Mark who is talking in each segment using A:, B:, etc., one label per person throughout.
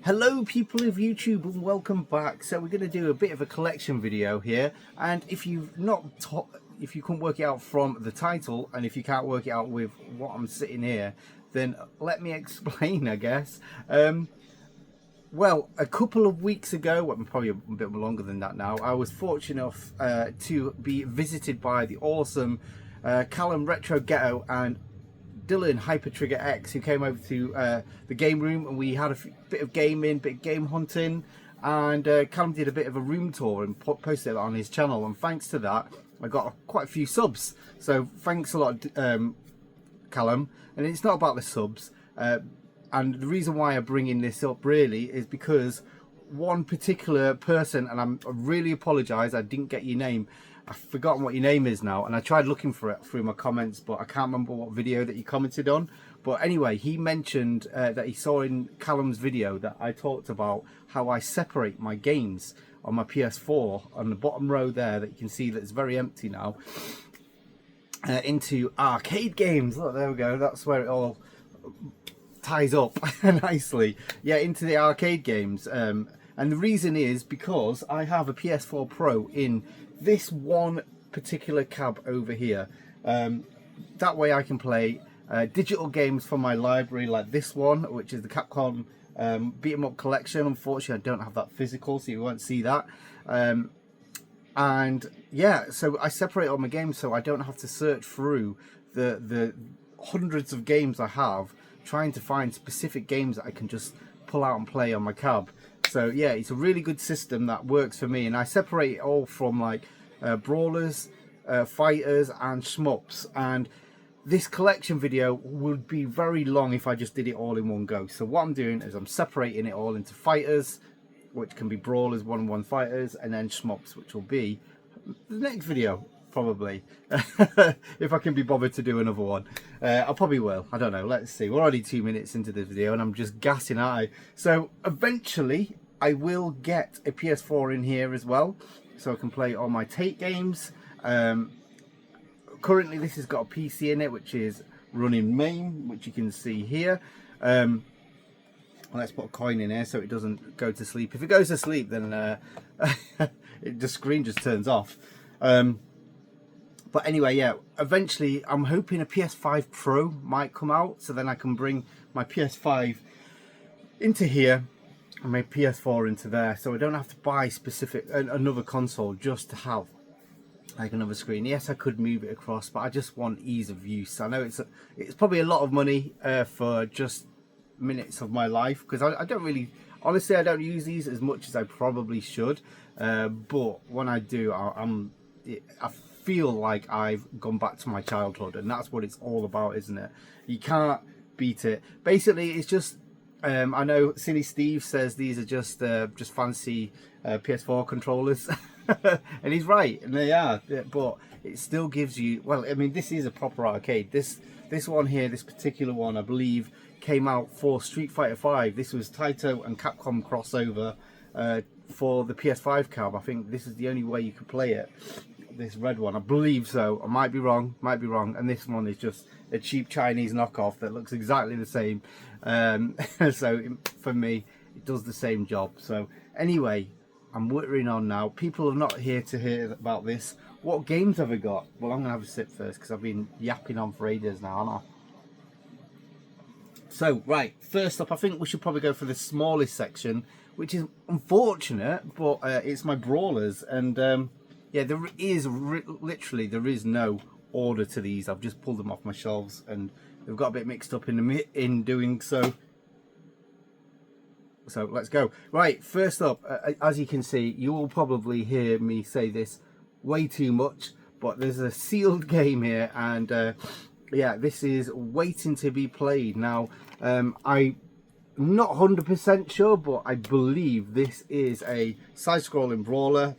A: Hello people of YouTube and welcome back. So we're going to do a bit of a collection video here, and if you couldn't work it out from the title, and if you can't work it out with what I'm sitting here, then let me explain, I guess. Well, a couple of weeks ago, well, probably a bit longer than that now, I was fortunate enough to be visited by the awesome Callum Retro Ghetto and Dylan Hyper Trigger X, who came over to the game room, and we had a bit of gaming, bit of game hunting, and Callum did a bit of a room tour and posted it on his channel, and thanks to that I got quite a few subs, so thanks a lot, Callum. And it's not about the subs, and the reason why I'm bringing this up really is because one particular person, and I really apologise, I didn't get your name. I've forgotten what your name is now, and I tried looking for it through my comments, but I can't remember what video that you commented on. But anyway, he mentioned that he saw in Callum's video that I talked about how I separate my games on my PS4 on the bottom row there, that you can see that it's very empty now, into arcade games. Look, there we go, that's where it all ties up nicely. Yeah, into the arcade games. And the reason is because I have a PS4 Pro in this one particular cab over here. That way I can play digital games from my library, like this one, which is the Capcom beat 'em up collection. Unfortunately, I don't have that physical, so you won't see that. And yeah, so I separate all my games so I don't have to search through the hundreds of games I have, trying to find specific games that I can just pull out and play on my cab. So yeah, it's a really good system that works for me, and I separate it all from like brawlers, fighters and shmups. And this collection video would be very long if I just did it all in one go. So what I'm doing is I'm separating it all into fighters, which can be brawlers, 1-on-1 fighters, and then shmups, which will be the next video probably. If I can be bothered to do another one. I probably will, I don't know, let's see. We're already 2 minutes into this video and I'm just gassing out. So eventually I will get a PS4 in here as well, so I can play all my Tate games. Currently this has got a PC in it, which is running MAME, which you can see here. Let's put a coin in here so it doesn't go to sleep. If it goes to sleep, then the screen just turns off. But anyway, yeah, eventually I'm hoping a PS5 Pro might come out, so then I can bring my PS5 into here and my PS4 into there, so I don't have to buy another console just to have like another screen. Yes, I could move it across, but I just want ease of use. I know it's probably a lot of money for just minutes of my life, because I don't really, honestly, I don't use these as much as I probably should, but when I do, I feel like I've gone back to my childhood, and that's what it's all about, isn't it? You can't beat it. Basically, it's just I know Silly Steve says these are just fancy PS4 controllers, and he's right, and they are, but it still gives you, well, I mean, this is a proper arcade. This one here, this particular one, I believe came out for Street Fighter 5. This was Taito and Capcom crossover for the PS5 cab. I think this is the only way you could play it, this red one, I believe so. I might be wrong, and this one is just a cheap Chinese knockoff that looks exactly the same. So for me, it does the same job. So anyway, I'm whittering on now. People are not here to hear about this. What games have I got? Well, I'm gonna have a sip first, because I've been yapping on for ages now, haven't I? So right, first up, I think we should probably go for the smallest section, which is unfortunate, but it's my brawlers. And yeah, there is literally no order to these. I've just pulled them off my shelves, and they've got a bit mixed up in doing so. So let's go. Right, first up, as you can see, you will probably hear me say this way too much, but there's a sealed game here, and yeah, this is waiting to be played. Now, I'm not 100% sure, but I believe this is a side-scrolling brawler.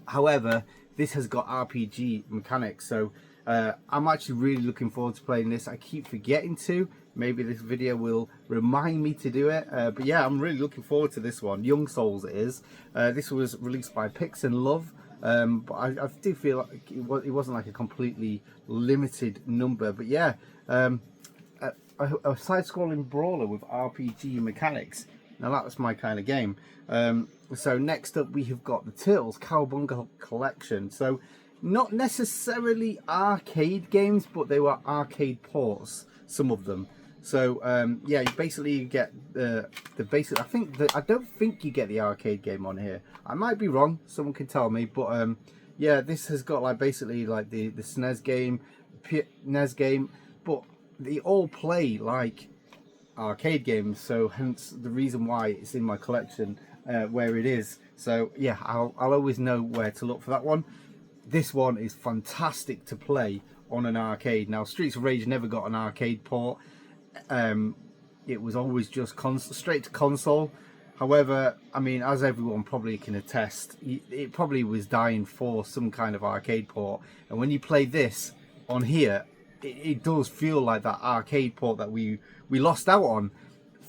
A: However, this has got RPG mechanics, so I'm actually really looking forward to playing this. I keep forgetting to. Maybe this video will remind me to do it. But yeah, I'm really looking forward to this one. Young Souls it is. This was released by Pix and Love. But I do feel like it wasn't like a completely limited number. But yeah, a side-scrolling brawler with RPG mechanics Now that's my kind of game. So next up we have got the Turtles Cowabunga Collection. So not necessarily arcade games, but they were arcade ports, some of them. So yeah, basically you get the basic. I don't think you get the arcade game on here. I might be wrong. Someone can tell me. But yeah, this has got like basically like the SNES game, NES game, but they all play like arcade games. So hence the reason why it's in my collection where it is. So yeah, I'll always know where to look for that one. This one is fantastic to play on an arcade. Now Streets of Rage never got an arcade port. It was always just straight to console. However, I mean, as everyone probably can attest, it probably was dying for some kind of arcade port. And when you play this on here, it does feel like that arcade port that we lost out on.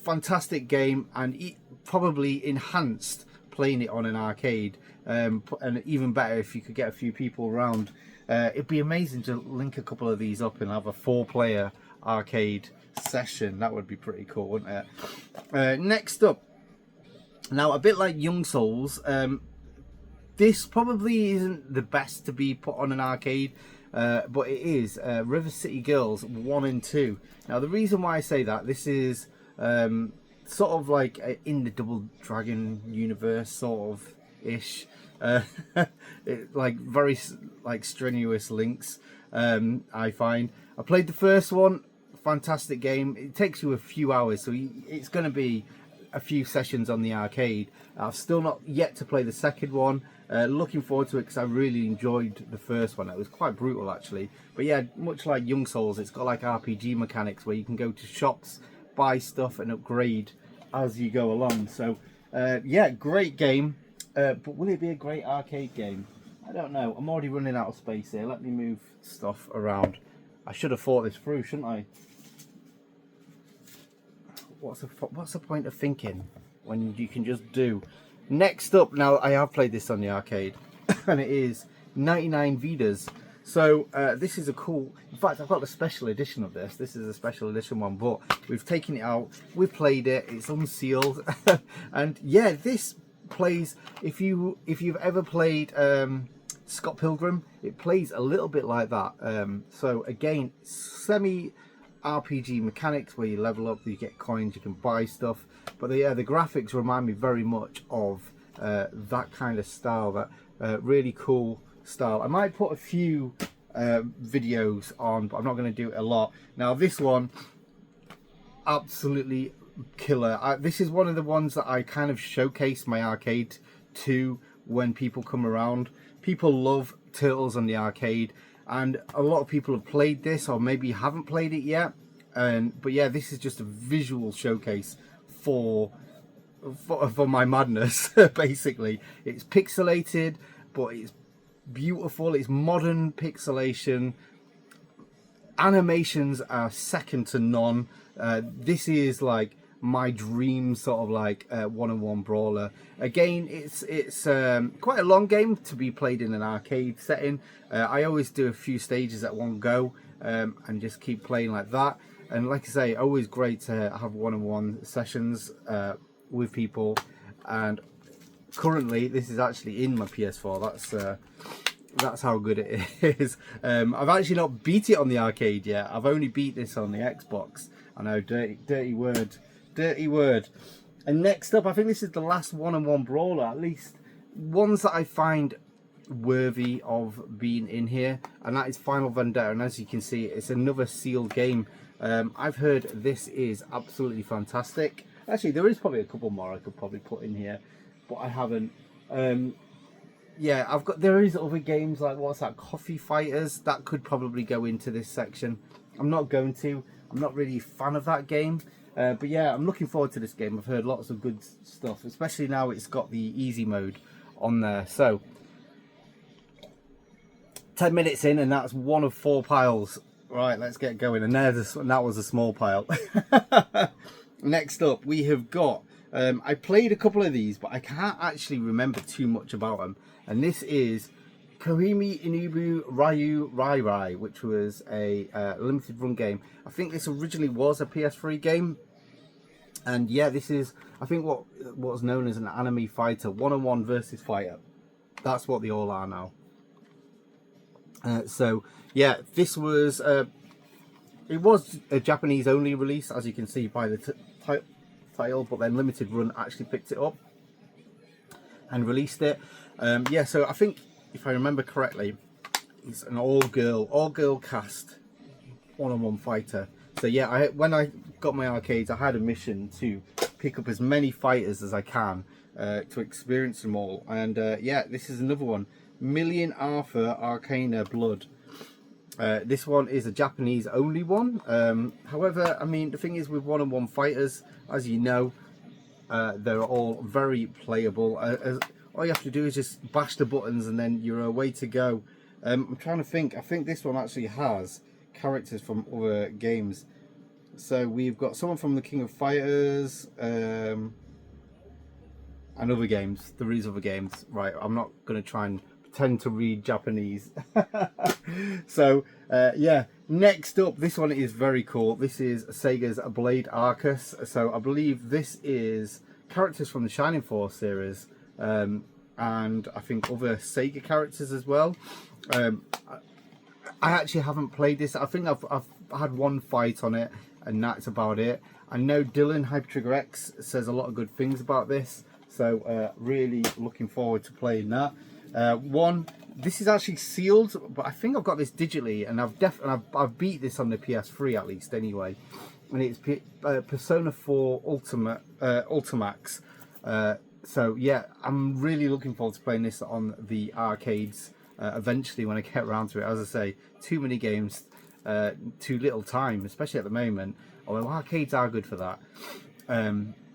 A: Fantastic game, and probably enhanced playing it on an arcade. And even better if you could get a few people around. It'd be amazing to link a couple of these up and have a 4-player arcade session. That would be pretty cool, wouldn't it? Next up, now a bit like Young Souls, this probably isn't the best to be put on an arcade, but it is River City Girls 1 and 2. Now the reason why I say that, this is sort of like in the Double Dragon universe, sort of ish. Like very like strenuous links. I find I played the first one, fantastic game. It takes you a few hours, so it's going to be a few sessions on the arcade. I've still not yet to play the second one. Looking forward to it because I really enjoyed the first one. It was quite brutal actually, but yeah, much like Young Souls, it's got like RPG mechanics where you can go to shops, buy stuff and upgrade as you go along. So yeah, great game. But will it be a great arcade game? I don't know. I'm already running out of space here. Let me move stuff around. I should have thought this through, shouldn't I? What's the point of thinking when you can just do? Next up, now I have played this on the arcade, and it is 99 Vidas. So this is a cool. In fact, I've got the special edition of this. This is a special edition one, but we've taken it out. We've played it. It's unsealed, and yeah, this plays. If you've ever played Scott Pilgrim, it plays a little bit like that. So again, semi RPG mechanics where you level up, you get coins, you can buy stuff. But yeah, the graphics remind me very much of that kind of style, that really cool style. I might put a few videos on, but I'm not going to do it a lot. Now this one, absolutely killer. This is one of the ones that I kind of showcase my arcade to when people come around. People love Turtles on the arcade, and a lot of people have played this or maybe haven't played it yet. But yeah, this is just a visual showcase for my madness. Basically, it's pixelated, but it's beautiful. It's modern pixelation. Animations are second to none. This is like my dream sort of like one-on-one brawler. Again, it's quite a long game to be played in an arcade setting. I always do a few stages at one go and just keep playing like that. And like I say, always great to have one-on-one sessions with people. And currently, this is actually in my PS4. That's how good it is. I've actually not beat it on the arcade yet. I've only beat this on the Xbox. I know, dirty word. Dirty word. And next up, I think this is the last one-on-one brawler, at least ones that I find worthy of being in here, and that is Final Vendetta. And as you can see, it's another sealed game. I've heard this is absolutely fantastic. Actually, there is probably a couple more I could probably put in here, but I haven't. Yeah, there is other games like, what's that, Coffee Fighters, that could probably go into this section. I'm not going to. I'm not really a fan of that game. But yeah, I'm looking forward to this game. I've heard lots of good stuff, especially now it's got the easy mode on there. So 10 minutes in, and that's one of 4 piles. Right, let's get going. And that was a small pile. Next up, we have got, I played a couple of these, but I can't actually remember too much about them. And this is Kohimi Inubu Ryu Rai Rai, which was a limited run game. I think this originally was a PS3 game. And yeah, this is, I think, what's known as an anime fighter, one-on-one versus fighter. That's what they all are now. So yeah, this was it was a Japanese only release, as you can see by the title, but then Limited Run actually picked it up and released it. Yeah, so I think if I remember correctly, it's an all-girl cast one-on-one fighter. So yeah, when I got my arcades, I had a mission to pick up as many fighters as I can to experience them all. And yeah, this is another one, Million Arthur Arcana Blood. This one is a Japanese only one. However, I mean, the thing is with one-on-one fighters, as you know, they're all very playable. All you have to do is just bash the buttons and then you're away to go. I'm trying to think. I think this one actually has characters from other games. So we've got someone from the King of Fighters and other games. There is other games. Right, I'm not going to try and pretend to read Japanese. So yeah, next up, this one is very cool. This is Sega's Blade Arcus. So I believe this is characters from the Shining Force series, and I think other Sega characters as well. I actually haven't played this. I think I've had one fight on it, and that's about it. I know Dylan Hyper Trigger X says a lot of good things about this, so really looking forward to playing that. This is actually sealed, but I think I've got this digitally, and I've beat this on the PS3 at least anyway. And it's Persona 4 Ultimax. So yeah, I'm really looking forward to playing this on the arcades eventually when I get around to it. As I say, too many games, too little time, especially at the moment. Although arcades are good for that.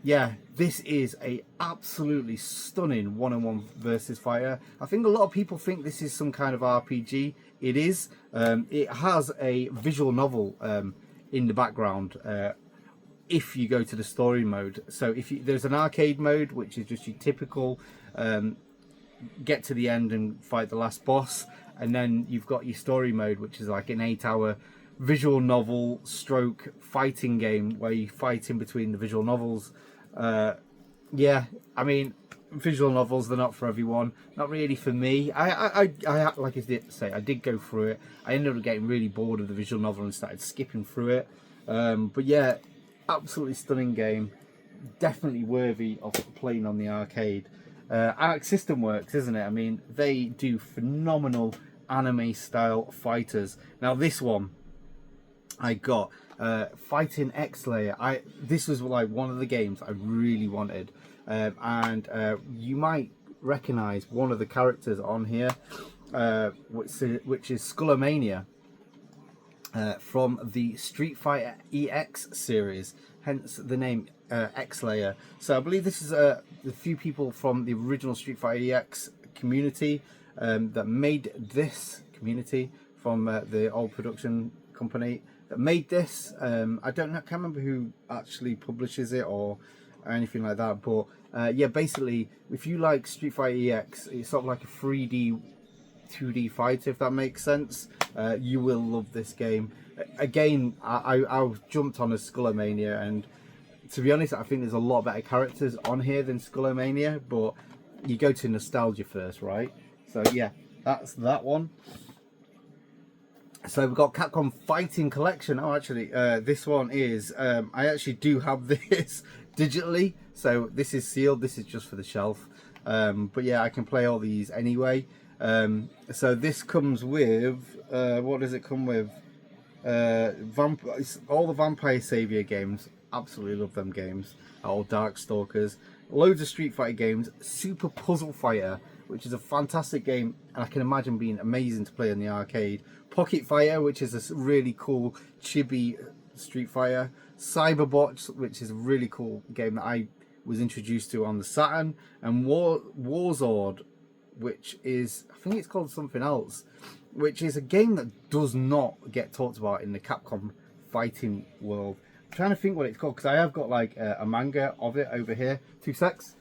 A: Yeah, this is a absolutely stunning one-on-one versus fighter. I think a lot of people think this is some kind of RPG. It is. It has a visual novel in the background if you go to the story mode. So there's an arcade mode, which is just your typical get to the end and fight the last boss, and then you've got your story mode, which is like an 8-hour visual novel stroke fighting game where you fight in between the visual novels. Yeah, I mean, visual novels, they're not for everyone. Not really for me. I like I did say, I did go through it. I ended up getting really bored of the visual novel and started skipping through it. But yeah, absolutely stunning game. Definitely worthy of playing on the arcade. Arc System Works, isn't it? I mean, they do phenomenal anime style fighters. Now this one I got Fighting X-Layer. This was like one of the games I really wanted, and you might recognize one of the characters on here, which is Skullomania from the Street Fighter EX series, hence the name X-Layer. So I believe this is a few people from the original Street Fighter EX community that made this community from the old production company that made this. I don't know, I can't remember who actually publishes it or anything like that, but yeah, basically if you like Street Fighter EX, it's sort of like a 3D 2D fighter, if that makes sense. You will love this game. Again, I jumped on a Skullomania, and to be honest, I think there's a lot better characters on here than Skullomania, but you go to nostalgia first, right? So yeah, that's that one. So we've got Capcom Fighting Collection. Oh, actually, this one is, I actually do have this digitally. So this is sealed. This is just for the shelf. But yeah, I can play all these anyway. So this comes with, what does it come with? All the Vampire Savior games. Absolutely love them games. All Darkstalkers. Loads of Street Fighter games. Super Puzzle Fighter, which is a fantastic game, and I can imagine being amazing to play in the arcade. Pocket Fighter, which is a really cool chibi Street Fighter. Cyberbots, which is a really cool game that I was introduced to on the Saturn. And Warzord, which is, I think it's called something else, which is a game that does not get talked about in the Capcom fighting world. I'm trying to think what it's called, because I have got like a manga of it over here. 2 secs.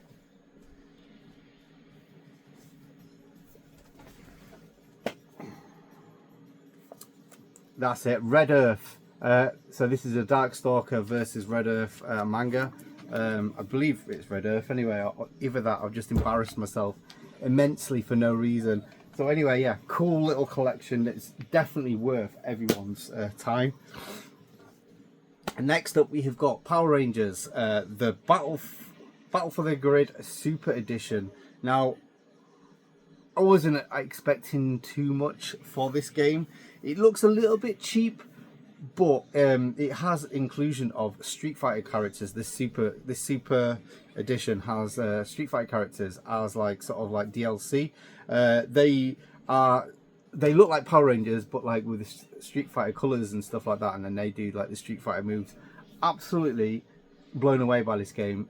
A: That's it, Red Earth. So this is a Darkstalker versus Red Earth manga. I believe it's Red Earth anyway. Either that, I've just embarrassed myself immensely for no reason. So anyway, yeah, cool little collection that's definitely worth everyone's time. And next up we have got Power Rangers, the Battle for the Grid Super Edition. Now, I wasn't expecting too much for this game. It looks a little bit cheap, but it has inclusion of Street Fighter characters. This super edition has Street Fighter characters as like sort of like DLC. They look like Power Rangers, but like with Street Fighter colors and stuff like that, and then they do like the Street Fighter moves. Absolutely blown away by this game.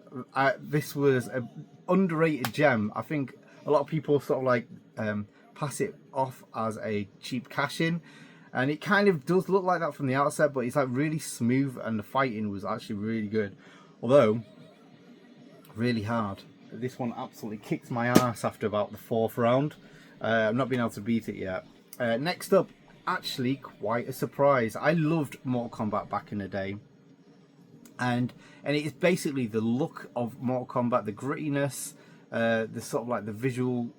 A: This was an underrated gem. I think a lot of people sort of like pass it off as a cheap cash-in, and it kind of does look like that from the outset, but it's like really smooth, and the fighting was actually really good, although really hard. This one absolutely kicked my ass after about the 4th round. I've not been able to beat it yet. Next up, actually quite a surprise. I loved Mortal Kombat back in the day, and it's basically the look of Mortal Kombat, the grittiness, the sort of like the visual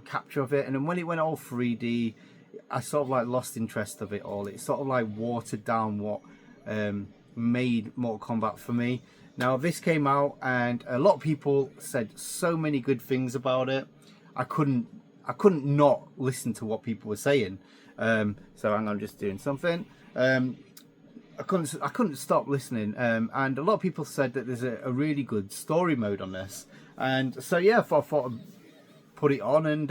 A: capture of it, and then when it went all 3D, I sort of like lost interest of it all. It sort of like watered down what made Mortal Kombat for me. Now this came out and a lot of people said so many good things about it. I couldn't not listen to what people were saying. So hang on, I'm just doing something. I couldn't stop listening. And a lot of people said that there's a really good story mode on this. And so yeah, I thought I'd put it on and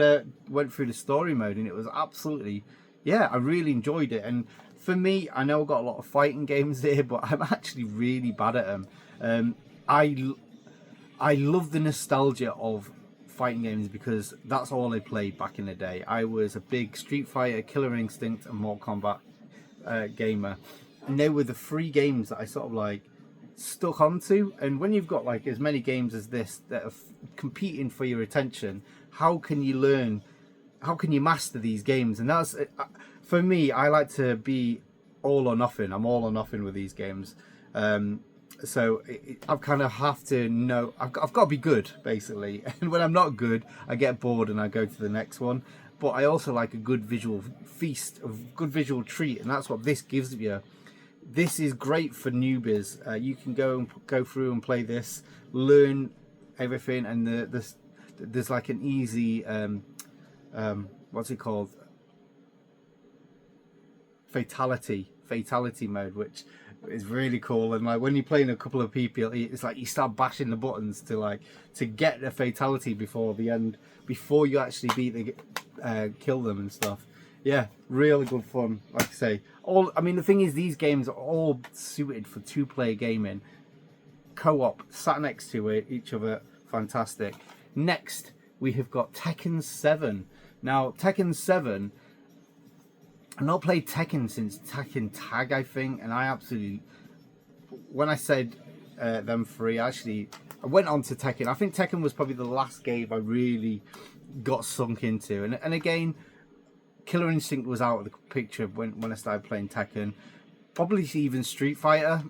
A: went through the story mode, and it was absolutely, yeah, I really enjoyed it. And for me, I know I've got a lot of fighting games here, but I'm actually really bad at them. I love the nostalgia of fighting games because that's all I played back in the day. I was a big Street Fighter, Killer Instinct and Mortal Kombat gamer, and they were the 3 games that I sort of like stuck onto. And when you've got like as many games as this that are competing for your attention, how can you learn, how can you master these games? And that's for me, I like to be all or nothing. I'm all or nothing with these games. So I kind of have to know, I've got to be good basically, and when I'm not good I get bored and I go to the next one. But I also like a good visual feast, a good visual treat, and that's what this gives you. This is great for newbies. You can go through and play this, learn everything, and there's like an easy what's it called, fatality mode, which is really cool. And like when you're playing a couple of people, it's like you start bashing the buttons to get a fatality before the end, before you actually beat the kill them and stuff. Yeah, really good fun. Like I say, I mean the thing is, these games are all suited for 2-player gaming, co-op, sat next to each other. Fantastic. Next we have got Tekken 7. Now Tekken 7, I've not played Tekken since Tekken Tag, I think, and I absolutely, when I said them 3, I went on to Tekken. I think Tekken was probably the last game I really got sunk into, and again, Killer Instinct was out of the picture when I started playing Tekken. Probably even Street Fighter,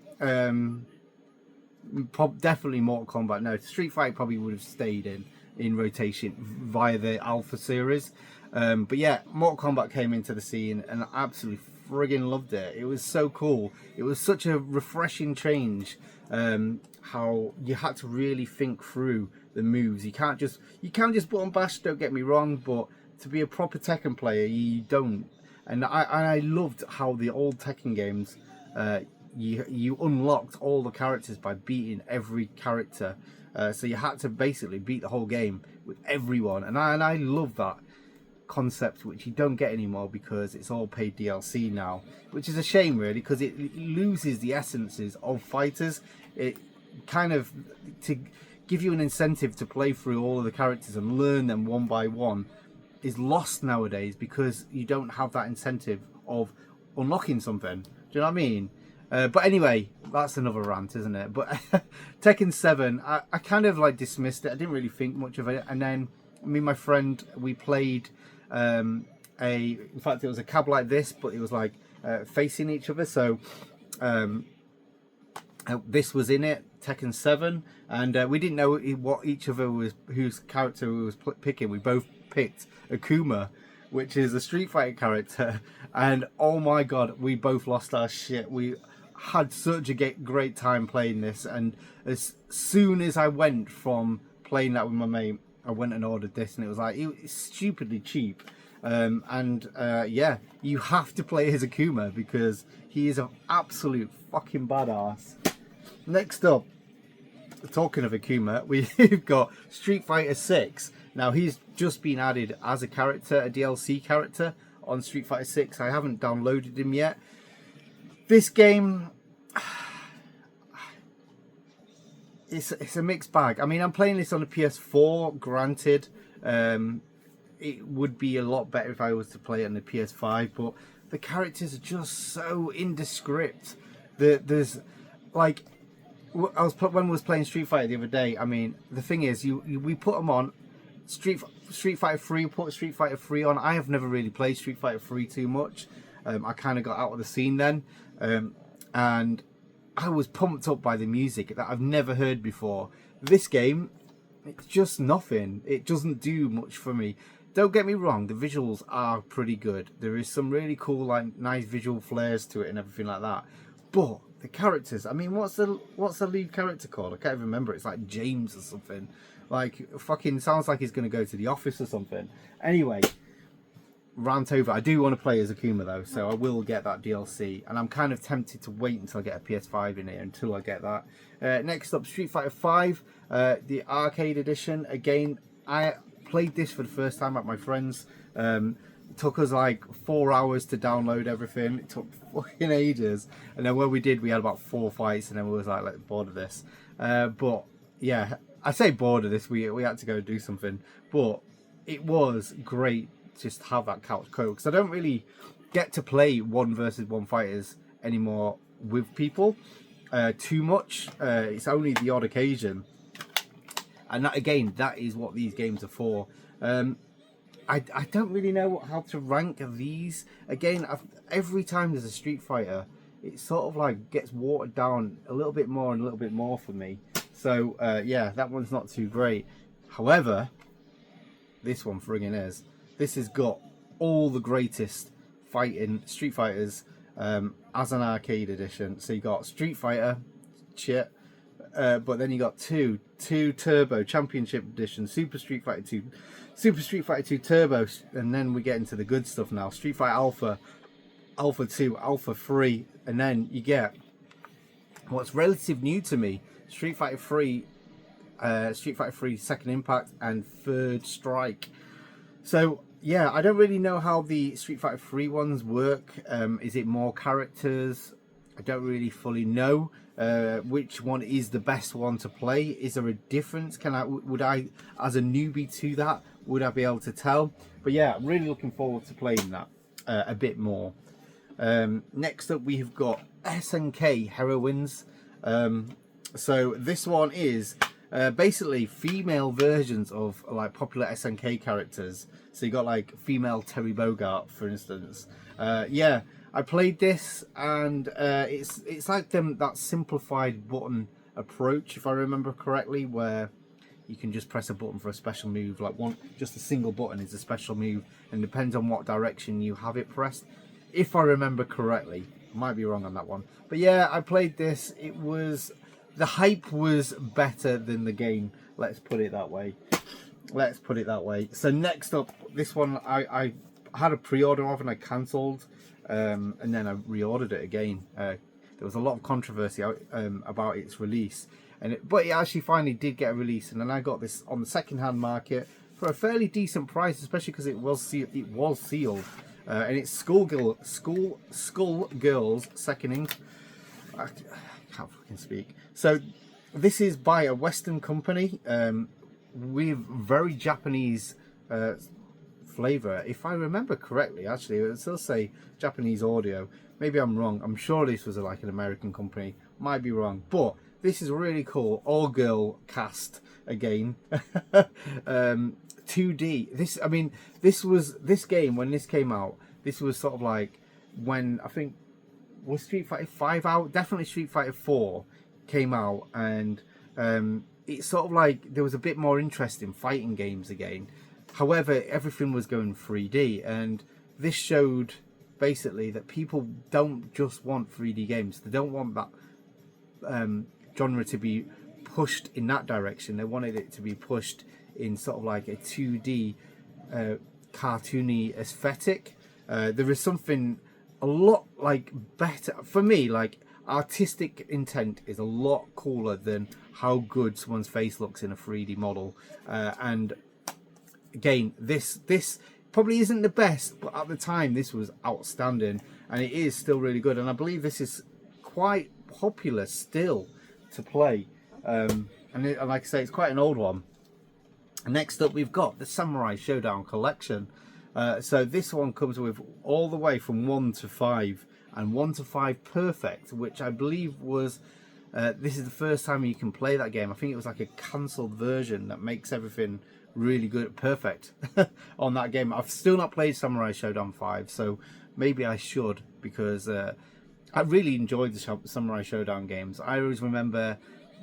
A: definitely Mortal Kombat. No, Street Fighter probably would have stayed in rotation via the Alpha series. But yeah, Mortal Kombat came into the scene and I absolutely friggin' loved it. It was so cool. It was such a refreshing change. How you had to really think through the moves. You can't just button bash, don't get me wrong, but to be a proper Tekken player, you don't. And I loved how the old Tekken games, you unlocked all the characters by beating every character. So you had to basically beat the whole game with everyone, and I love that concept, which you don't get anymore because it's all paid DLC now, which is a shame really, because it loses the essences of fighters. It kind of, to give you an incentive to play through all of the characters and learn them one by one, is lost nowadays because you don't have that incentive of unlocking something. Do you know what I mean? But anyway, that's another rant, isn't it? But Tekken 7, I kind of like dismissed it. I didn't really think much of it. And then me and my friend, we played in fact it was a cab like this, but it was like facing each other. So This was in it, Tekken 7, and we didn't know what each other was, whose character we was picking. We both picked Akuma, which is a Street Fighter character, and oh my god, we both lost our shit. We had such a great time playing this, and as soon as I went from playing that with my mate, I went and ordered this, and it was stupidly cheap. Yeah, you have to play as Akuma because he is an absolute fucking badass. Next up, talking of Akuma, we've got Street Fighter 6. Now, he's just been added as a character, a DLC character on Street Fighter 6. I haven't downloaded him yet. This game, it's a mixed bag. I mean, I'm playing this on a PS4, granted. It would be a lot better if I was to play it on the PS5, but the characters are just so indescript. There's like, when I was playing Street Fighter the other day, I mean, the thing is, we put them on Street Fighter 3. Put Street Fighter 3 on. I have never really played Street Fighter 3 too much. I kind of got out of the scene then, and I was pumped up by the music that I've never heard before. This game, it's just nothing. It doesn't do much for me. Don't get me wrong, the visuals are pretty good. There is some really cool, like, nice visual flares to it and everything like that. But the characters, I mean, what's the lead character called? I can't even remember. It's like James or something. Like, fucking sounds like he's going to go to the office or something. Anyway, rant over. I do want to play as Akuma though, so I will get that DLC. And I'm kind of tempted to wait until I get a PS5 in here until I get that. Next up, Street Fighter 5, the arcade edition. Again, I played this for the first time at my friend's. It took us like 4 hours to download everything. It took fucking ages. And then when we did, we had about 4 fights, and then we was like bored of this. But yeah, I say bored of this. We had to go do something. But it was great just to have that couch co, because I don't really get to play 1 versus 1 fighters anymore with people too much. It's only the odd occasion. And that, again, that is what these games are for. I don't really know how to rank these. Again, every time there's a Street Fighter, it sort of like gets watered down a little bit more and a little bit more for me. So yeah, that one's not too great. However, this one friggin' is. This has got all the greatest fighting Street Fighters as an arcade edition. So you got Street Fighter, shit. But then you got two Turbo Championship Edition, Super Street Fighter 2, Super Street Fighter 2 Turbo, and then we get into the good stuff now. Street Fighter Alpha, Alpha 2, Alpha 3, and then you get what's relative new to me, Street Fighter 3, Street Fighter 3 Second Impact, and Third Strike. So yeah, I don't really know how the Street Fighter 3 ones work. Is it more characters? I don't really fully know which one is the best one to play. Is there a difference? Would I, as a newbie to that, would I be able to tell? But yeah, I'm really looking forward to playing that a bit more. Next up, we've got SNK Heroines. So this one is basically female versions of like popular SNK characters. So you got like female Terry Bogard, for instance. Yeah. I played this, and it's like that simplified button approach, if I remember correctly, where you can just press a button for a special move. Like just a single button is a special move, and depends on what direction you have it pressed. If I remember correctly, I might be wrong on that one. But yeah, I played this. The hype was better than the game. Let's put it that way. So next up, this one I had a pre-order of and I cancelled. And then I reordered it again. There was a lot of controversy about its release, but it actually finally did get a release, and then I got this on the second-hand market for a fairly decent price, especially because it was sealed, and it's Skullgirls Second Ink. I can't fucking speak. So this is by a Western company with very Japanese flavor, if I remember correctly. Actually, it still say Japanese audio. Maybe I'm wrong. I'm sure this was like an American company. Might be wrong, but this is really cool. All girl cast again. 2D. This game, when this came out, this was sort of like when, I think, was Street Fighter 5 out? Definitely Street Fighter 4 came out, and it's sort of like there was a bit more interest in fighting games again. However, everything was going 3D, and this showed basically that people don't just want 3D games. They don't want that genre to be pushed in that direction. They wanted it to be pushed in sort of like a 2D cartoony aesthetic. There is something a lot like better for me. Like, artistic intent is a lot cooler than how good someone's face looks in a 3D model. And again, this probably isn't the best, but at the time this was outstanding, and it is still really good. And I believe this is quite popular still to play. And like I say, it's quite an old one. Next up, we've got the Samurai Showdown Collection. So this one comes with all the way from 1 to 5, and 1 to 5 perfect, which I believe was this is the first time you can play that game. I think it was like a cancelled version that makes everything really good, perfect on that game. I've still not played Samurai Showdown 5, so maybe I should, because I really enjoyed the Samurai Showdown games. I always remember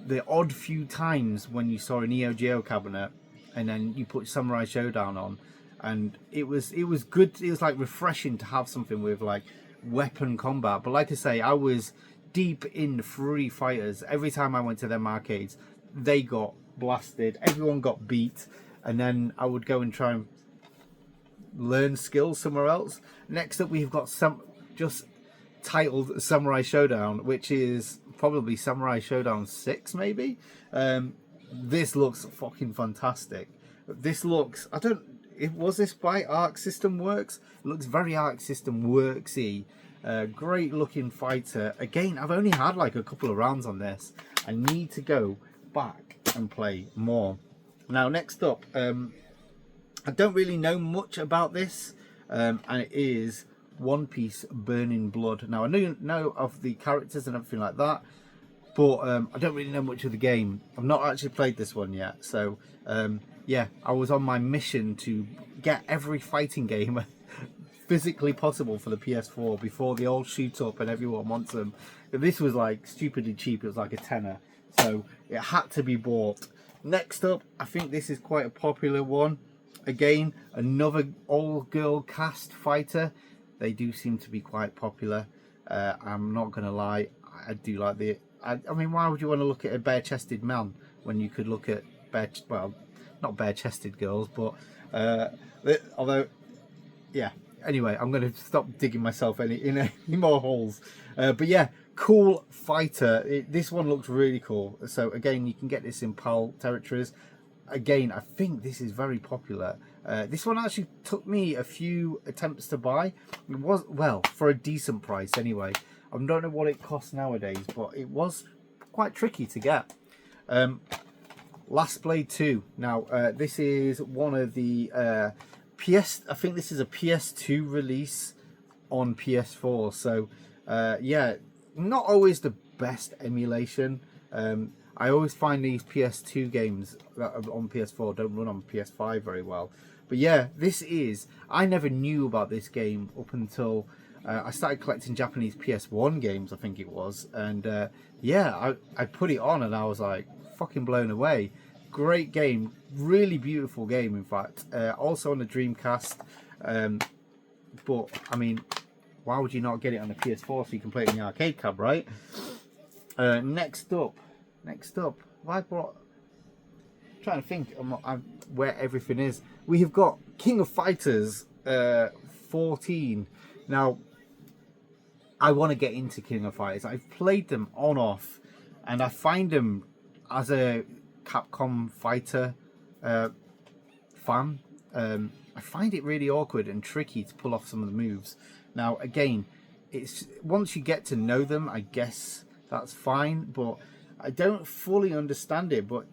A: the odd few times when you saw a Neo Geo cabinet and then you put Samurai Showdown on, and it was good. It was like refreshing to have something with like weapon combat. But like I say, I was deep in free fighters. Every time I went to them arcades, they got blasted, everyone got beat, and then I would go and try and learn skills somewhere else. Next up, we've got some just titled Samurai Showdown, which is probably Samurai Showdown 6 maybe. This looks fucking fantastic. This looks, was this by Arc System Works? It looks very Arc System Worksy. Great looking fighter. Again, I've only had like a couple of rounds on this. I need to go back and play more. Now, next up, I don't really know much about this, and it is One Piece Burning Blood. Now, I know of the characters and everything like that, but I don't really know much of the game. I've not actually played this one yet, so yeah, I was on my mission to get every fighting game physically possible for the PS4 before they all shoot up and everyone wants them. This was like stupidly cheap. It was like a tenner, so it had to be bought. Next up, I think this is quite a popular one. Again, another all-girl cast fighter. They do seem to be quite popular. I'm not going to lie, I do like the... I mean, why would you want to look at a bare-chested man when you could look at well, not bare-chested girls, but although, yeah. Anyway, I'm going to stop digging myself in any more holes. But yeah, cool fighter. This one looks really cool. So again, you can get this in PAL territories. Again, I think this is very popular. This one actually took me a few attempts to buy. It was, well, for a decent price anyway. I don't know what it costs nowadays, but it was quite tricky to get. Last Blade 2. Now, this is one of the I think this is a PS2 release on PS4. So, yeah, not always the best emulation. I always find these PS2 games that are on PS4 don't run on PS5 very well. But yeah, this is... I never knew about this game up until I started collecting Japanese PS1 games, I think it was. And yeah, I put it on and I was like fucking blown away. Great game. Really beautiful game, in fact. Also on the Dreamcast. But, I mean, why would you not get it on the PS4 so you can play it in the arcade cab, right? Next up, have I brought... I'm trying to think where everything is. We have got King of Fighters 14. Now, I want to get into King of Fighters. I've played them on off, and I find them as a Capcom fighter fan. I find it really awkward and tricky to pull off some of the moves. Now, again, it's once you get to know them, I guess that's fine, but I don't fully understand it. But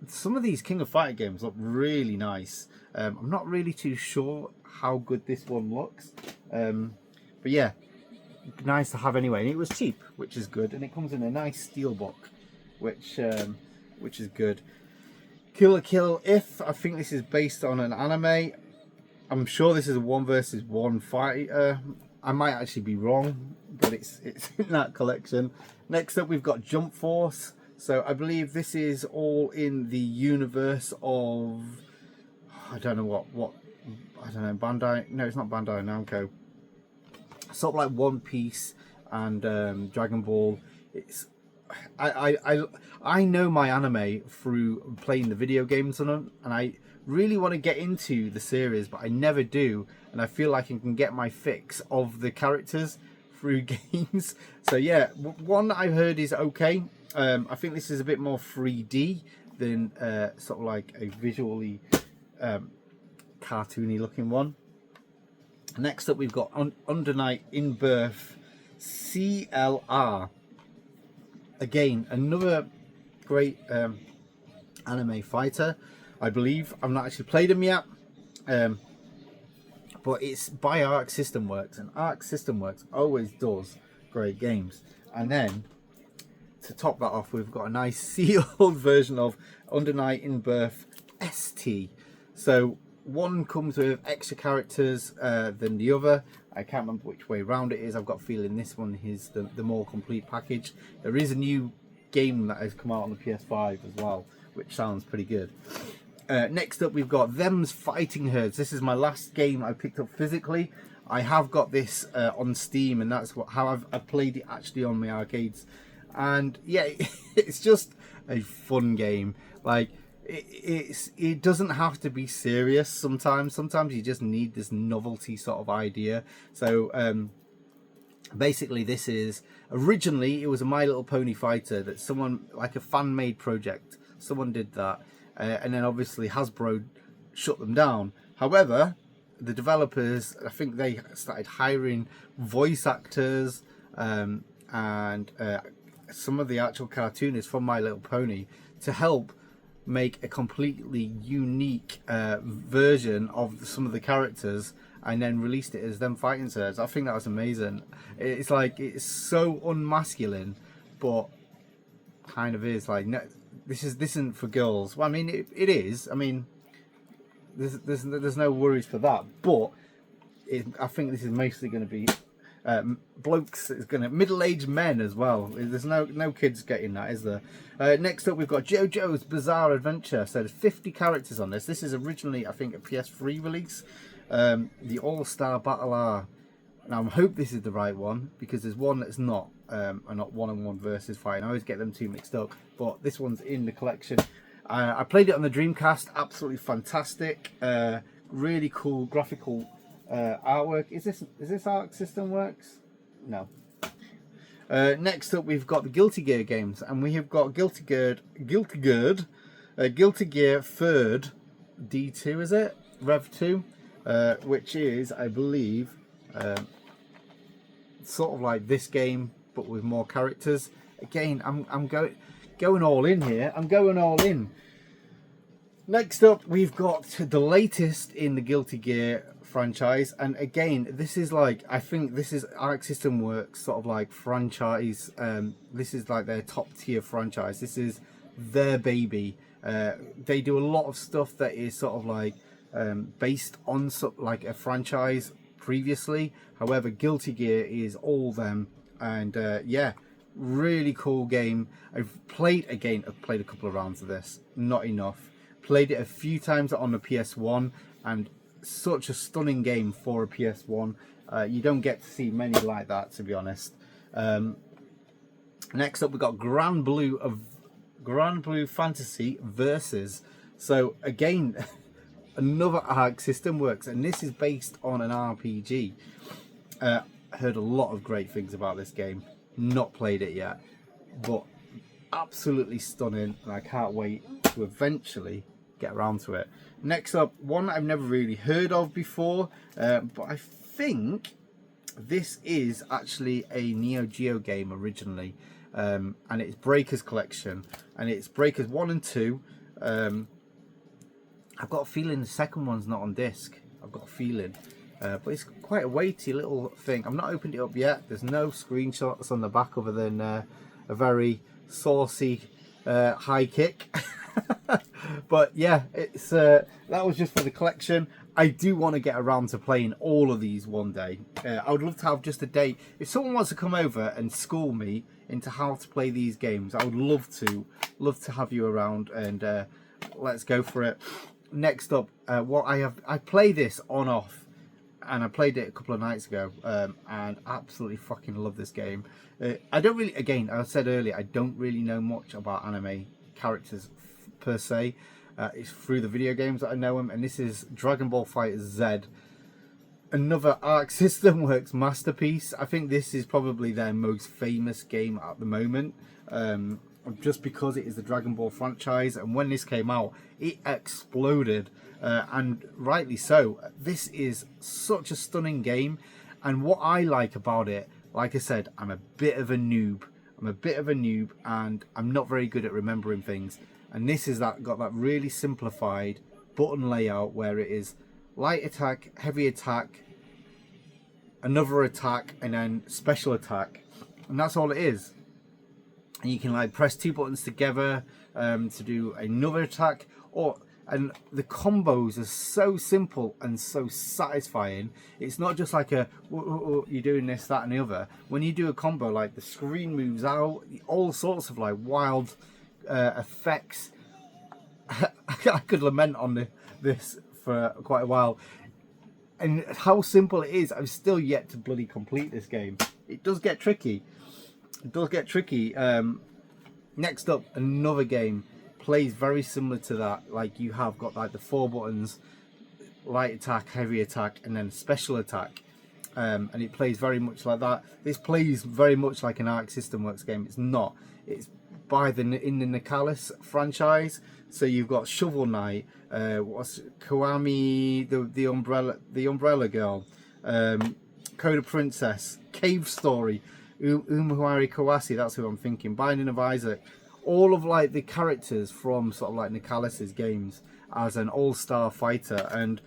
A: some of these King of Fighter games look really nice. I'm not really too sure how good this one looks, but yeah, nice to have anyway. And it was cheap, which is good, and it comes in a nice steelbook, which is good. Kill la Kill If, I think this is based on an anime. I'm sure this is a 1 versus 1 fighter. I might actually be wrong, but it's in that collection. Next up, we've got Jump Force. So I believe this is all in the universe of, I don't know what I don't know, Bandai. No, it's not Bandai Namco. Sort of like One Piece and Dragon Ball. It's I know my anime through playing the video games on them, and I really want to get into the series, but I never do. And I feel like I can get my fix of the characters through games. So yeah, one that I've heard is okay. I think this is a bit more 3D than sort of like a visually cartoony looking one. Next up, we've got Under Night in Birth CLR. Again, another great anime fighter, I believe. I've not actually played him yet, but it's by Arc System Works, and Arc System Works always does great games. And then to top that off, we've got a nice sealed version of Under Night in Birth ST. So one comes with extra characters than the other. I can't remember which way round it is. I've got a feeling this one is the more complete package. There is a new game that has come out on the PS5 as well, which sounds pretty good. Next up, we've got Them's Fighting Herds. This is my last game I picked up physically. I have got this on Steam, and that's how I've played it actually on my arcades. And yeah, it's just a fun game. Like, it doesn't have to be serious sometimes. Sometimes you just need this novelty sort of idea. So basically, this is originally, it was a My Little Pony fighter that someone, like a fan made project, someone did that, and then obviously Hasbro shut them down. However, the developers, I think they started hiring voice actors and some of the actual cartoonists from My Little Pony to help make a completely unique version of some of the characters, and then released it as them fighting herds. I think that was amazing. It's like, it's so unmasculine, but kind of is like, no, this isn't for girls. Well, I mean, it is. I mean, there's no worries for that, but I think this is mostly going to be blokes. It's going to middle-aged men as well. There's no kids getting that, is there? Next up, we've got JoJo's Bizarre Adventure. So there's 50 characters on this. This is originally, I think, a PS3 release. The All-Star Battle R. Now I hope this is the right one, because there's one that's not a not one-on-one versus fight. I always get them two mixed up, but this one's in the collection. I played it on the Dreamcast. Absolutely fantastic. Really cool graphical artwork. Is this Arc System Works? No. Next up, we've got the Guilty Gear games, and we have got Guilty Gear 3rd D2, is it? Rev 2, which is, I believe, sort of like this game, but with more characters. Again, I'm going all in here. I'm going all in. Next up, we've got the latest in the Guilty Gear franchise, and again, this is like, I think this is Arc System Works sort of like franchise. This is like their top tier franchise. This is their baby. They do a lot of stuff that is sort of like based on like a franchise previously. However, Guilty Gear is all them, and yeah, really cool game. I've played a couple of rounds of this, not enough. Played it a few times on the PS1, and such a stunning game for a PS1. You don't get to see many like that, to be honest. Next up, we've got Grand Blue Fantasy Versus. So again, another Arc System Works, and this is based on an RPG. Heard a lot of great things about this game. Not played it yet, but absolutely stunning, and I can't wait to eventually get around to it. Next up, one I've never really heard of before, but I think this is actually a Neo Geo game originally, and it's Breakers Collection, and it's Breakers 1 and 2. I've got a feeling the second one's not on disc. I've got a feeling, but it's quite a weighty little thing. I've not opened it up yet. There's no screenshots on the back other than a very saucy high kick. But yeah, it's that was just for the collection. I do want to get around to playing all of these one day. I would love to have just a day. If someone wants to come over and school me into how to play these games, I would love to have you around, and let's go for it. Next up, I play this on off, and I played it a couple of nights ago, and absolutely fucking love this game. I don't really, again, I said earlier, I don't really know much about anime characters per se. It's through the video games that I know them, and this is Dragon Ball Fighter Z, another Arc System Works masterpiece. I think this is probably their most famous game at the moment, just because it is the Dragon Ball franchise, and when this came out, it exploded, and rightly so. This is such a stunning game, and what I like about it, like I said, I'm a bit of a noob, and I'm not very good at remembering things. And this is got that really simplified button layout where it is light attack, heavy attack, another attack, and then special attack. And that's all it is. And you can like press 2 buttons together to do another attack. And the combos are so simple and so satisfying. It's not just like you're doing this, that, and the other. When you do a combo, like the screen moves out, all sorts of like wild effects. I could lament on this for quite a while, and how simple it is. I'm still yet to bloody complete this game. It does get tricky. Next up, another game plays very similar to that. Like you have got like the 4 buttons, light attack, heavy attack, and then special attack. And it plays very much like that. This plays very much like an Arc System Works game. It's not. It's in the Nicalis franchise. So you've got Shovel Knight, Kiwami, the Umbrella Girl, Coda Princess, Cave Story, Umuhari Kawase, that's who I'm thinking, Binding of Isaac. All of like the characters from sort of like Nicalis's games as an all-star fighter, and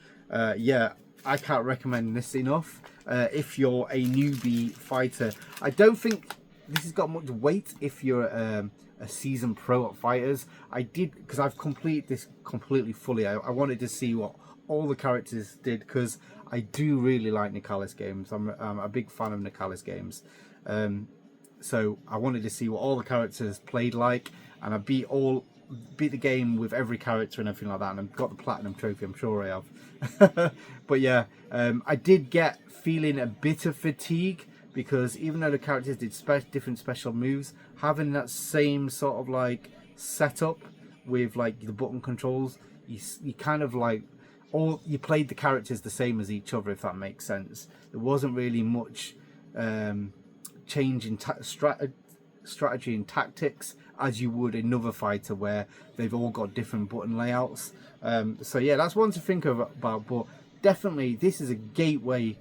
A: yeah, I can't recommend this enough. If you're a newbie fighter, I don't think this has got much weight if you're a seasoned pro at fighters. I did, because I've completed this completely fully. I wanted to see what all the characters did, because I do really like Nicalis games. I'm a big fan of Nicalis games. So I wanted to see what all the characters played like, and I beat the game with every character and everything like that, and I've got the platinum trophy, I'm sure I have. But yeah, I did get feeling a bit of fatigue, because even though the characters did different special moves, having that same sort of like setup with like the button controls, you kind of like, you played the characters the same as each other, if that makes sense. There wasn't really much change in strategy and tactics as you would another fighter where they've all got different button layouts. So yeah, that's one to think about, but definitely this is a gateway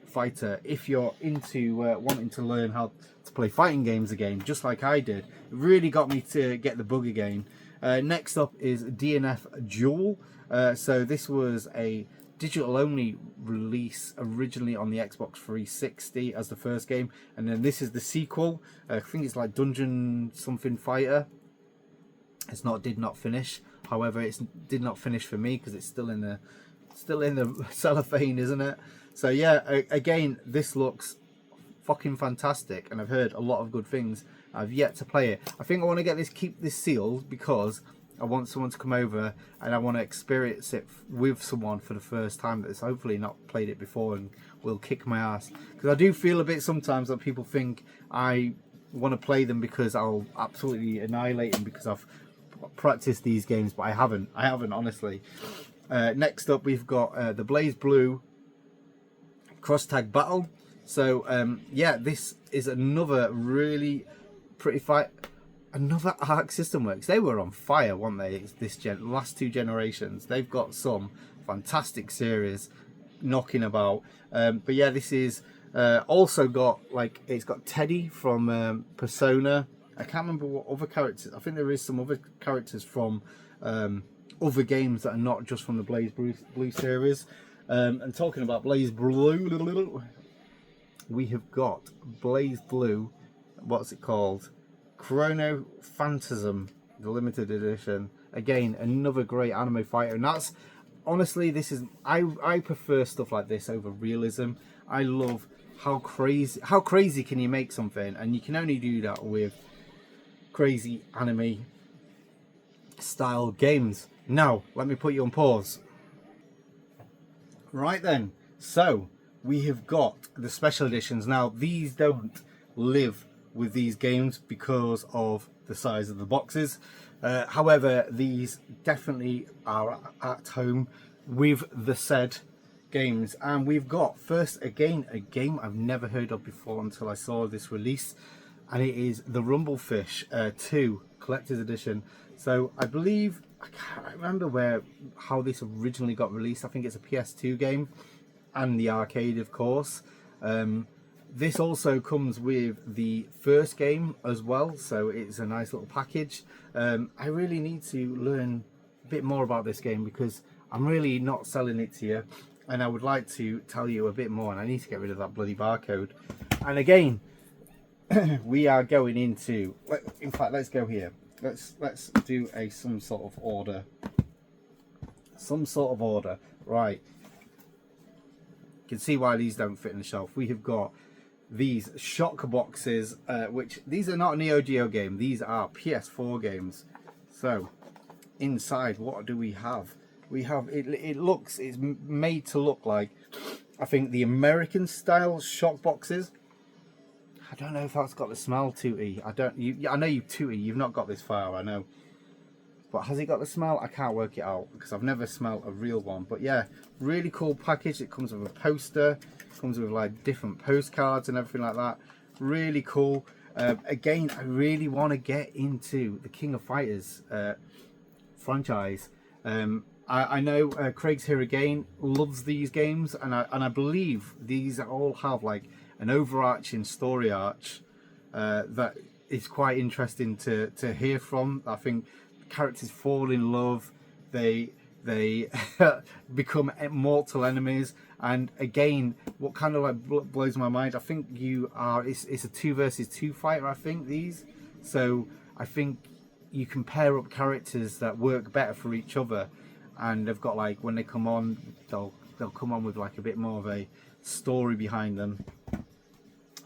A: fighter if you're into wanting to learn how to play fighting games again, just like I did. It really got me to get the bug again. Next up is DNF Duel. So this was a digital only release originally on the Xbox 360 as the first game, and then this is the sequel. I think it's like Dungeon something Fighter. Did not finish. However, it did not finish for me because it's still in the cellophane, isn't it? So yeah, again, this looks fucking fantastic, and I've heard a lot of good things. I've yet to play it. I think I want to keep this sealed, because I want someone to come over and I want to experience it with someone for the first time that's hopefully not played it before and will kick my ass. Because I do feel a bit sometimes that people think I want to play them because I'll absolutely annihilate them because I've practiced these games, but I haven't honestly. Next up, we've got the Blaze Blue Cross Tag Battle. So yeah, this is another really pretty fight. Another Arc System Works. They were on fire, weren't they? Last 2 generations. They've got some fantastic series knocking about. But yeah, this is also got like, it's got Teddy from Persona. I can't remember what other characters. I think there is some other characters from other games that are not just from the Blaze Blue series. And talking about Blaze Blue, we have got Blaze Blue. What's it called? Chrono Phantasm, the limited edition. Again, another great anime fighter, and that's honestly, this is I prefer stuff like this over realism. I love how crazy can you make something, and you can only do that with crazy anime style games. Now, let me put you on pause. Right then, so we have got the special editions. Now, these don't live with these games because of the size of the boxes. However, these definitely are at home with the said games. And we've got, first again, a game I've never heard of before until I saw this release. And it is the Rumblefish 2 Collector's Edition. So I believe, I can't remember how this originally got released. I think it's a PS2 game and the arcade, of course. This also comes with the first game as well, so it's a nice little package. I really need to learn a bit more about this game because I'm really not selling it to you, and I would like to tell you a bit more, and I need to get rid of that bloody barcode. And again, we are going into, in fact, let's go here. Let's do some sort of order. Right. You can see why these don't fit in the shelf. We have got these shock boxes, which these are not a Neo Geo game. These are PS4 games. So inside, what do we have? We have it's made to look like, I think, the American style shock boxes. I don't know if that's got the smell, Tootie. I know you, Tootie. You've not got this far, I know. But has it got the smell? I can't work it out because I've never smelled a real one. But yeah, really cool package. It comes with a poster. It comes with like different postcards and everything like that. Really cool. Again, I really want to get into the King of Fighters franchise. I know Craig's here again loves these games, and I believe these all have like an overarching story arch that is quite interesting to hear from. I think characters fall in love, they become mortal enemies, and again, what kind of like blows my mind, I think it's a 2 versus 2 fighter, I think, these. So I think you can pair up characters that work better for each other, and they've got like, when they come on, they'll come on with like a bit more of a story behind them.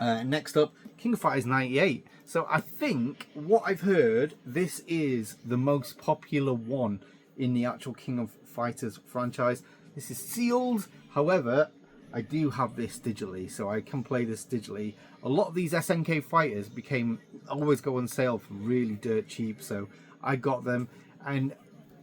A: Next up, King of Fighters 98. So I think, what I've heard, this is the most popular one in the actual King of Fighters franchise. This is sealed, however, I do have this digitally, so I can play this digitally. A lot of these SNK fighters always go on sale for really dirt cheap, so I got them. And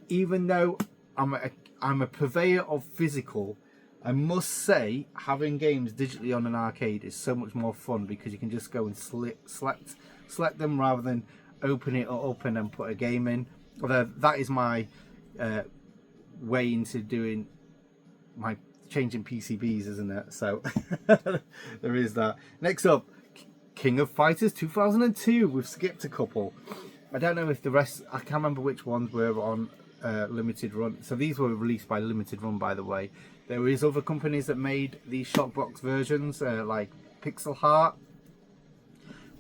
A: even though I'm a purveyor of physical, I must say, having games digitally on an arcade is so much more fun because you can just go and select them rather than open it up and then put a game in. Although that is my way into doing my changing PCBs, isn't it? So there is that. Next up, King of Fighters 2002. We've skipped a couple. I don't know if the rest, I can't remember which ones were on limited run. So these were released by limited run, by the way. There is other companies that made these shockbox versions, like Pixel Heart,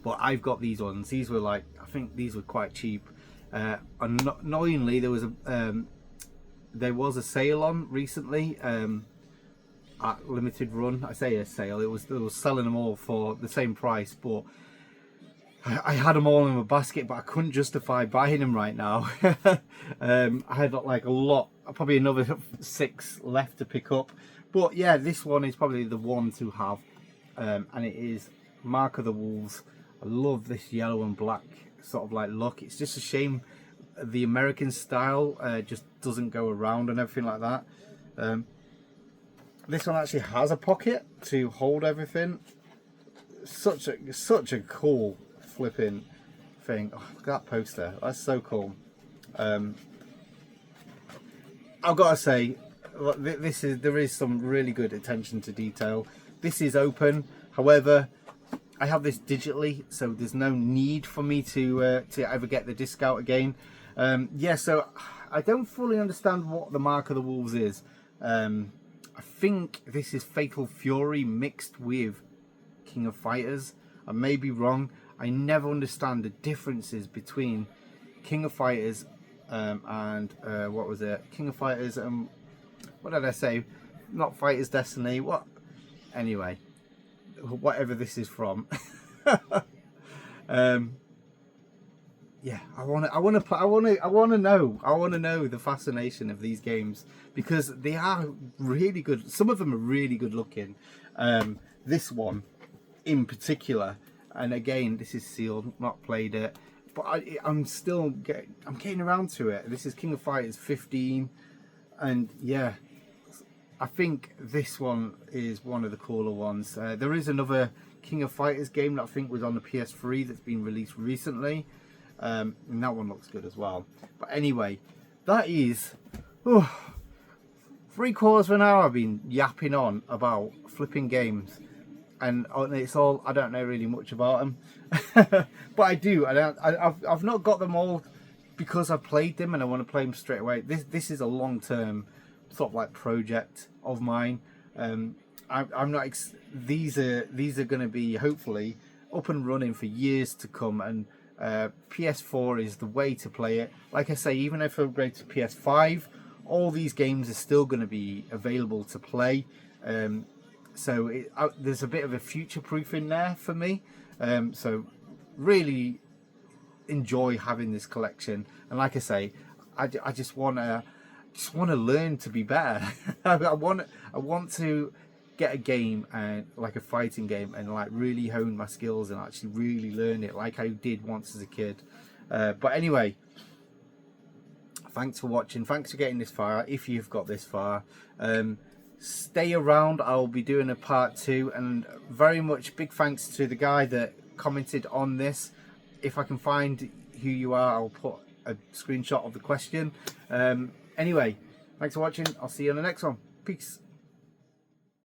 A: but I've got these ones. These were like, I think these were quite cheap. Annoyingly, there was a sale on recently at limited run. I say a sale. It was selling them all for the same price, but I had them all in a basket, but I couldn't justify buying them right now. I had like a lot, probably another 6 left to pick up. But yeah, this one is probably the one to have. And it is Mark of the Wolves. I love this yellow and black sort of like look. It's just a shame the American style just doesn't go around and everything like that. This one actually has a pocket to hold everything. Such a cool flipping thing. Oh, look at that poster. That's so cool. I've got to say, there is some really good attention to detail. This is open, however, I have this digitally, so there's no need for me to ever get the disc out again. Yeah, so I don't fully understand what the Mark of the Wolves is. I think this is Fatal Fury mixed with King of Fighters. I may be wrong. I never understand the differences between King of Fighters and what was it? King of Fighters what did I say? Not Fighter's Destiny. What? Anyway, whatever this is from. Yeah, I want to know the fascination of these games, because they are really good. Some of them are really good looking. This one in particular, and again, this is sealed, not played it, but I'm getting around to it. This is King of Fighters 15, and yeah, I think this one is one of the cooler ones. There is another King of Fighters game that I think was on the PS3 that's been released recently. And that one looks good as well. But anyway, that is 3/4 of an hour I've been yapping on about flipping games, and it's all, I don't know really much about them. But I do. I've not got them all because I've played them and I want to play them straight away. This is a long-term sort of like project of mine. I'm not. These are going to be hopefully up and running for years to come, and PS4 is the way to play it. Like I say, even if I upgrade to PS5, all these games are still going to be available to play. So there's a bit of a future-proof in there for me. So really enjoy having this collection. And like I say, I just want to learn to be better. I want to get a game, and like a fighting game, and like really hone my skills and actually really learn it like I did once as a kid. But anyway, thanks for watching, thanks for getting this far. If you've got this far, stay around, I'll be doing a part 2, and very much big thanks to the guy that commented on this. If I can find who you are, I'll put a screenshot of the question. Anyway, thanks for watching, I'll see you on the next one. Peace.